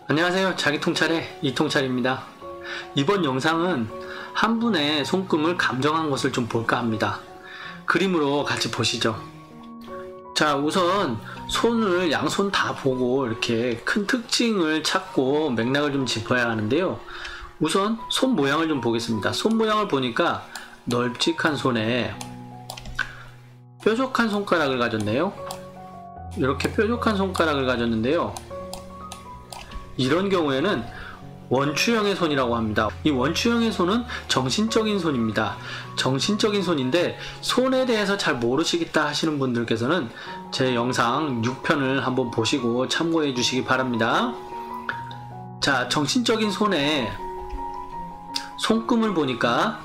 안녕하세요. 자기통찰의 이통찰입니다. 이번 영상은 한 분의 손금을 감정한 것을 좀 볼까 합니다. 그림으로 같이 보시죠. 자, 우선 손을 양손 다 보고 이렇게 큰 특징을 찾고 맥락을 좀 짚어야 하는데요. 우선 손 모양을 좀 보겠습니다. 손 모양을 보니까 널찍한 손에 뾰족한 손가락을 가졌네요. 이렇게 뾰족한 손가락을 가졌는데요. 이런 경우에는 원추형의 손이라고 합니다. 이 원추형의 손은 정신적인 손입니다. 정신적인 손인데 손에 대해서 잘 모르시겠다 하시는 분들께서는 제 영상 6편을 한번 보시고 참고해 주시기 바랍니다. 자, 정신적인 손에 손금을 보니까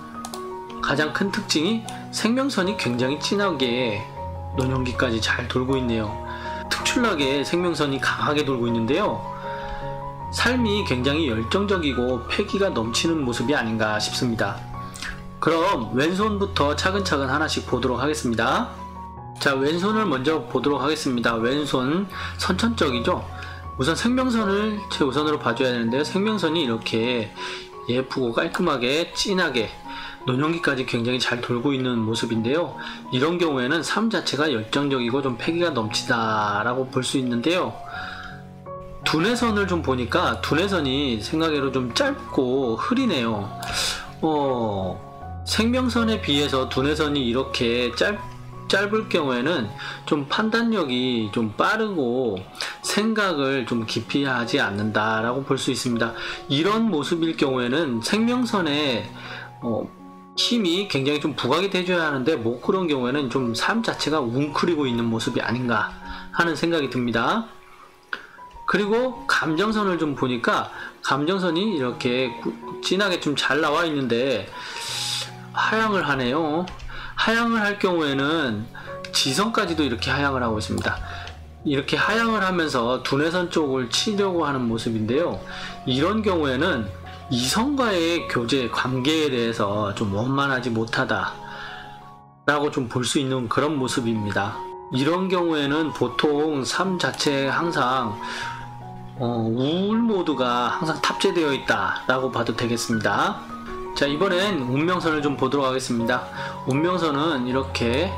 가장 큰 특징이 생명선이 굉장히 진하게 노년기까지 잘 돌고 있네요. 특출나게 생명선이 강하게 돌고 있는데요. 삶이 굉장히 열정적이고 패기가 넘치는 모습이 아닌가 싶습니다. 그럼 왼손부터 차근차근 하나씩 보도록 하겠습니다. 자, 왼손을 먼저 보도록 하겠습니다. 왼손 선천적이죠. 우선 생명선을 최우선으로 봐줘야 되는데요. 생명선이 이렇게 예쁘고 깔끔하게 진하게 노년기까지 굉장히 잘 돌고 있는 모습인데요. 이런 경우에는 삶 자체가 열정적이고 좀 패기가 넘치다 라고 볼 수 있는데요. 두뇌선을 좀 보니까 두뇌선이 생각외로 좀 짧고 흐리네요. 생명선에 비해서 두뇌선이 이렇게 짧을 경우에는 좀 판단력이 좀 빠르고 생각을 좀 깊이 하지 않는다 라고 볼 수 있습니다. 이런 모습일 경우에는 생명선에 힘이 굉장히 좀 부각이 돼줘야 하는데 못 그런 경우에는 좀 삶 자체가 웅크리고 있는 모습이 아닌가 하는 생각이 듭니다. 그리고 감정선을 좀 보니까 감정선이 이렇게 진하게 좀 잘 나와 있는데 하향을 하네요. 하향을 할 경우에는 지선까지도 이렇게 하향을 하고 있습니다. 이렇게 하향을 하면서 두뇌선 쪽을 치려고 하는 모습인데요. 이런 경우에는 이성과의 교제, 관계에 대해서 좀 원만하지 못하다 라고 좀 볼 수 있는 그런 모습입니다. 이런 경우에는 보통 삶 자체에 항상 우울 모드가 항상 탑재되어 있다 라고 봐도 되겠습니다. 자, 이번엔 운명선을 좀 보도록 하겠습니다. 운명선은 이렇게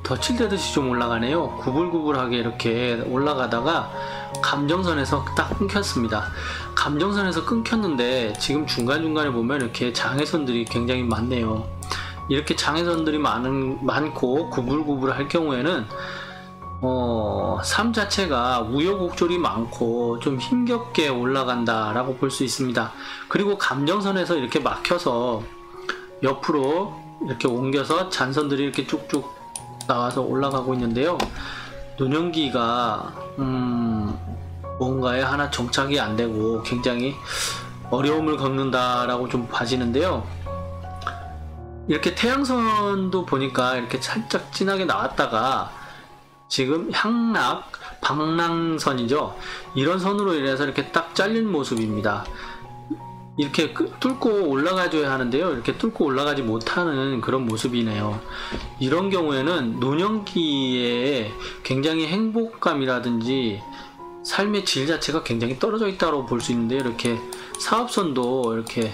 덧칠되듯이 좀 올라가네요. 구불구불하게 이렇게 올라가다가 감정선에서 딱 끊겼습니다. 감정선에서 끊겼는데 지금 중간중간에 보면 이렇게 장애선들이 굉장히 많네요. 이렇게 장애선들이 많고 구불구불 할 경우에는 삶 자체가 우여곡절이 많고 좀 힘겹게 올라간다 라고 볼 수 있습니다. 그리고 감정선에서 이렇게 막혀서 옆으로 이렇게 옮겨서 잔선들이 이렇게 쭉쭉 나와서 올라가고 있는데요. 노년기가 뭔가에 하나 정착이 안 되고 굉장히 어려움을 겪는다 라고 좀 봐지는데요. 이렇게 태양선도 보니까 이렇게 살짝 진하게 나왔다가 지금 향락, 방랑선이죠. 이런 선으로 인해서 이렇게 딱 잘린 모습입니다. 이렇게 뚫고 올라가줘야 하는데요. 이렇게 뚫고 올라가지 못하는 그런 모습이네요. 이런 경우에는 노년기에 굉장히 행복감이라든지 삶의 질 자체가 굉장히 떨어져 있다고 볼 수 있는데요. 이렇게 사업선도 이렇게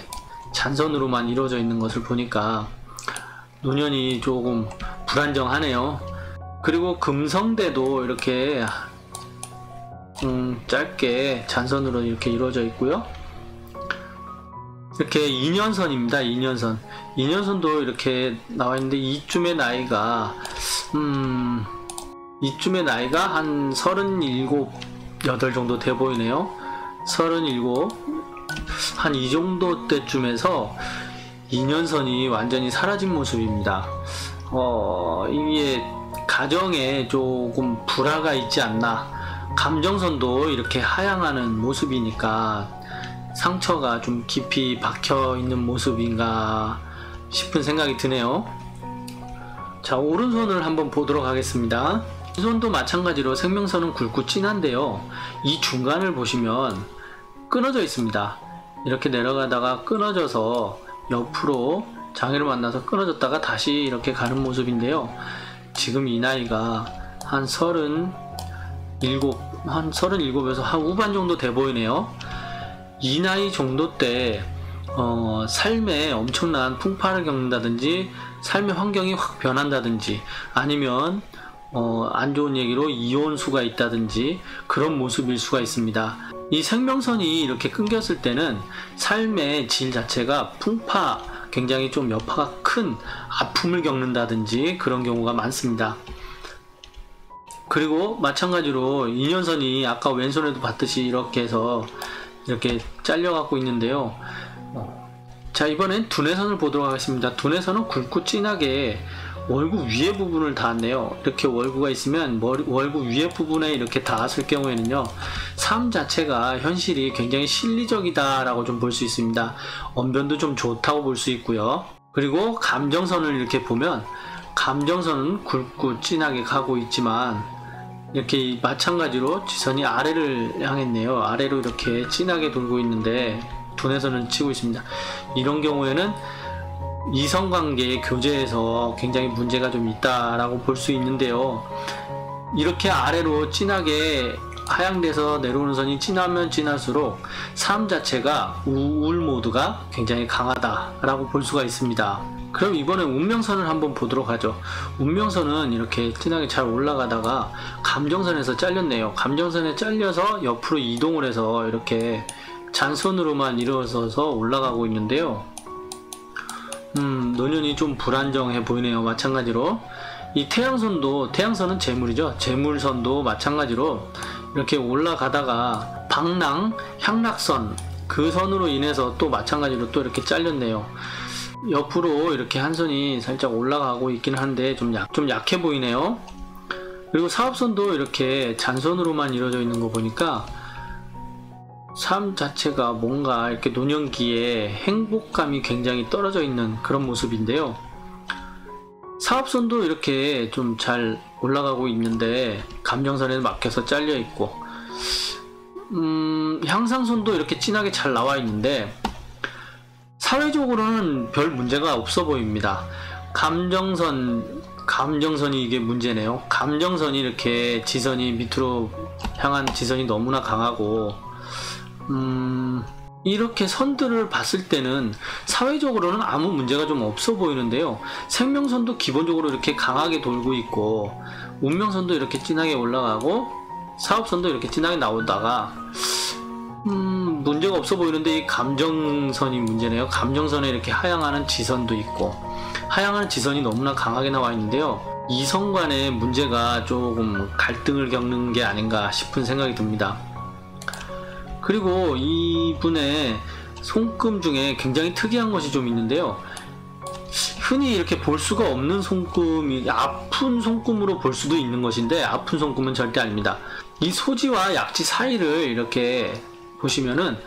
잔선으로만 이루어져 있는 것을 보니까 노년이 조금 불안정하네요. 그리고 금성대도 이렇게 짧게 잔선으로 이렇게 이루어져 있고요. 이렇게 2년선입니다. 2년선. 2년선도 이렇게 나와 있는데 이쯤의 나이가 한 37, 8 정도 돼 보이네요. 37, 한 이 정도 때쯤에서 2년선이 완전히 사라진 모습입니다. 이게 가정에 조금 불화가 있지 않나. 감정선도 이렇게 하향하는 모습이니까 상처가 좀 깊이 박혀 있는 모습인가 싶은 생각이 드네요. 자, 오른손을 한번 보도록 하겠습니다. 왼손도 마찬가지로 생명선은 굵고 진한데요. 이 중간을 보시면 끊어져 있습니다. 이렇게 내려가다가 끊어져서 옆으로 장애를 만나서 끊어졌다가 다시 이렇게 가는 모습인데요. 지금 이 나이가 한 37에서 한 후반 정도 돼 보이네요. 이 나이 정도 때 삶에 엄청난 풍파를 겪는다든지 삶의 환경이 확 변한다든지 아니면 안 좋은 얘기로 이혼수가 있다든지 그런 모습일 수가 있습니다. 이 생명선이 이렇게 끊겼을 때는 삶의 질 자체가 풍파, 굉장히 좀 여파가 큰 아픔을 겪는다든지 그런 경우가 많습니다. 그리고 마찬가지로 인연선이 아까 왼손에도 봤듯이 이렇게 해서 이렇게 잘려 갖고 있는데요. 자, 이번엔 두뇌선을 보도록 하겠습니다. 두뇌선은 굵고 진하게 월구 위에 부분을 닿았네요. 이렇게 월구가 있으면 월구 위에 부분에 이렇게 닿았을 경우에는요, 삶 자체가 현실이 굉장히 실리적이다 라고 좀 볼 수 있습니다. 언변도 좀 좋다고 볼 수 있고요. 그리고 감정선을 이렇게 보면 감정선은 굵고 진하게 가고 있지만 이렇게 마찬가지로 지선이 아래를 향했네요. 아래로 이렇게 진하게 돌고 있는데 두뇌선을 치고 있습니다. 이런 경우에는 이성관계의 교제에서 굉장히 문제가 좀 있다라고 볼 수 있는데요. 이렇게 아래로 진하게 하향돼서 내려오는 선이 진하면 진할수록 삶 자체가 우울 모드가 굉장히 강하다라고 볼 수가 있습니다. 그럼 이번에 운명선을 한번 보도록 하죠. 운명선은 이렇게 진하게 잘 올라가다가 감정선에서 잘렸네요. 감정선에 잘려서 옆으로 이동을 해서 이렇게 잔선으로만 일어서서 올라가고 있는데요. 노년이 좀 불안정해 보이네요. 마찬가지로 이 태양선은 재물이죠. 재물선도 마찬가지로 이렇게 올라가다가 방랑, 향락선 그 선으로 인해서 또 마찬가지로 또 이렇게 잘렸네요. 옆으로 이렇게 한 선이 살짝 올라가고 있긴 한데 좀 약해 보이네요. 그리고 사업선도 이렇게 잔선으로만 이루어져 있는 거 보니까 삶 자체가 뭔가 이렇게 노년기에 행복감이 굉장히 떨어져 있는 그런 모습인데요. 사업선도 이렇게 좀 잘 올라가고 있는데 감정선에 막혀서 잘려 있고, 향상선도 이렇게 진하게 잘 나와 있는데 사회적으로는 별 문제가 없어 보입니다. 감정선이 이게 문제네요. 감정선이 이렇게 지선이 밑으로 향한 지선이 너무나 강하고, 이렇게 선들을 봤을 때는 사회적으로는 아무 문제가 좀 없어 보이는데요. 생명선도 기본적으로 이렇게 강하게 돌고 있고, 운명선도 이렇게 진하게 올라가고, 사업선도 이렇게 진하게 나오다가 문제가 없어 보이는데 이 감정선이 문제네요. 감정선에 이렇게 하향하는 지선도 있고, 하향하는 지선이 너무나 강하게 나와 있는데요. 이성 간의 문제가 조금 갈등을 겪는 게 아닌가 싶은 생각이 듭니다. 그리고 이분의 손금 중에 굉장히 특이한 것이 좀 있는데요. 흔히 이렇게 볼 수가 없는 손금이 아픈 손금으로 볼 수도 있는 것인데, 아픈 손금은 절대 아닙니다. 이 소지와 약지 사이를 이렇게 보시면은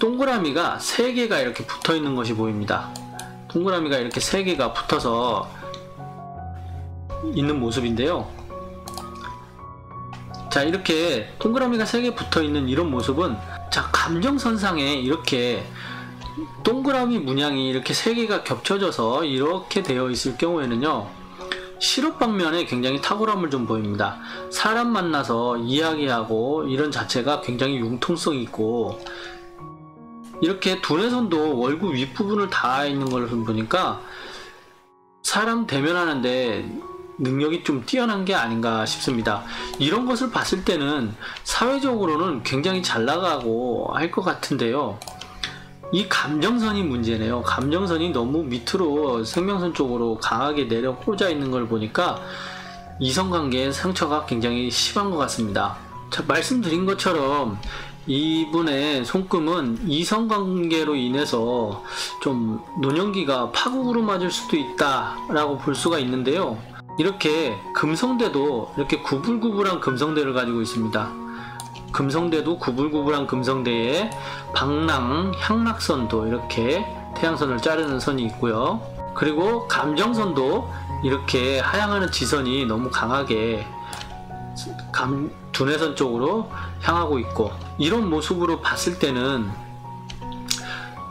동그라미가 3개가 이렇게 붙어 있는 것이 보입니다. 동그라미가 이렇게 3개가 붙어서 있는 모습인데요. 자, 이렇게 동그라미가 3개 붙어 있는 이런 모습은, 자, 감정선상에 이렇게 동그라미 문양이 이렇게 3개가 겹쳐져서 이렇게 되어 있을 경우에는요, 실업 방면에 굉장히 탁월함을 좀 보입니다. 사람 만나서 이야기하고 이런 자체가 굉장히 융통성이 있고, 이렇게 두뇌선도 월구 윗부분을 닿아 있는 걸 보니까 사람 대면하는데 능력이 좀 뛰어난 게 아닌가 싶습니다. 이런 것을 봤을 때는 사회적으로는 굉장히 잘 나가고 할 것 같은데요. 이 감정선이 문제네요. 감정선이 너무 밑으로 생명선 쪽으로 강하게 내려 꽂아 있는 걸 보니까 이성관계의 상처가 굉장히 심한 것 같습니다. 자, 말씀드린 것처럼 이분의 손금은 이성관계로 인해서 좀 노년기가 파국으로 맞을 수도 있다라고 볼 수가 있는데요. 이렇게 금성대도 이렇게 구불구불한 금성대를 가지고 있습니다. 금성대도 구불구불한 금성대에 방랑, 향락선도 이렇게 태양선을 자르는 선이 있고요. 그리고 감정선도 이렇게 하향하는 지선이 너무 강하게 두뇌선 쪽으로 향하고 있고, 이런 모습으로 봤을 때는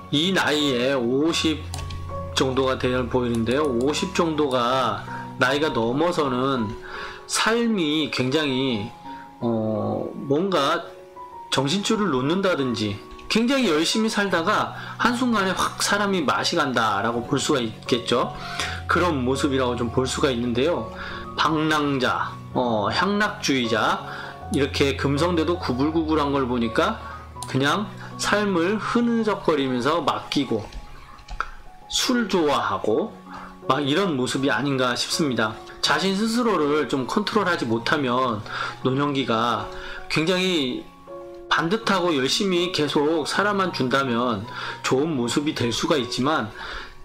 이 나이에 50 정도가 되어 보이는데요. 50 정도가 나이가 넘어서는 삶이 굉장히 뭔가 정신줄을 놓는다든지 굉장히 열심히 살다가 한순간에 확 사람이 맛이 간다라고 볼 수가 있겠죠. 그런 모습이라고 좀 볼 수가 있는데요. 방랑자, 향락주의자, 이렇게 금성대도 구불구불한 걸 보니까 그냥 삶을 흐느적거리면서 맡기고 술 좋아하고 막 이런 모습이 아닌가 싶습니다. 자신 스스로를 좀 컨트롤하지 못하면 노년기가 굉장히 반듯하고 열심히 계속 살아만 준다면 좋은 모습이 될 수가 있지만,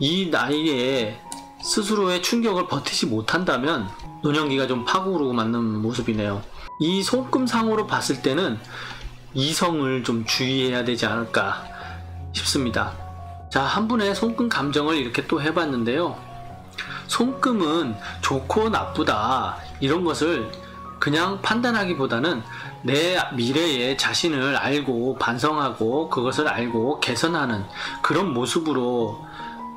이 나이에 스스로의 충격을 버티지 못한다면 노년기가 좀 파국으로 맞는 모습이네요. 이 손금상으로 봤을 때는 이성을 좀 주의해야 되지 않을까 싶습니다. 자, 한 분의 손금 감정을 이렇게 또 해봤는데요. 손금은 좋고 나쁘다 이런 것을 그냥 판단하기보다는 내 미래의 자신을 알고 반성하고 그것을 알고 개선하는 그런 모습으로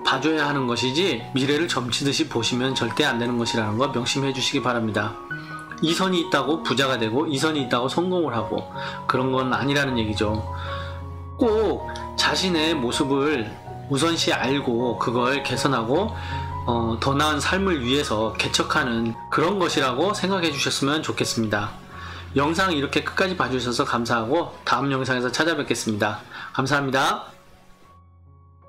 봐줘야 하는 것이지, 미래를 점치듯이 보시면 절대 안 되는 것이라는 거 명심해 주시기 바랍니다. 이선이 있다고 부자가 되고 이선이 있다고 성공을 하고 그런 건 아니라는 얘기죠. 꼭 자신의 모습을 우선시 알고 그걸 개선하고 더 나은 삶을 위해서 개척하는 그런 것이라고 생각해 주셨으면 좋겠습니다. 영상 이렇게 끝까지 봐주셔서 감사하고 다음 영상에서 찾아뵙겠습니다. 감사합니다.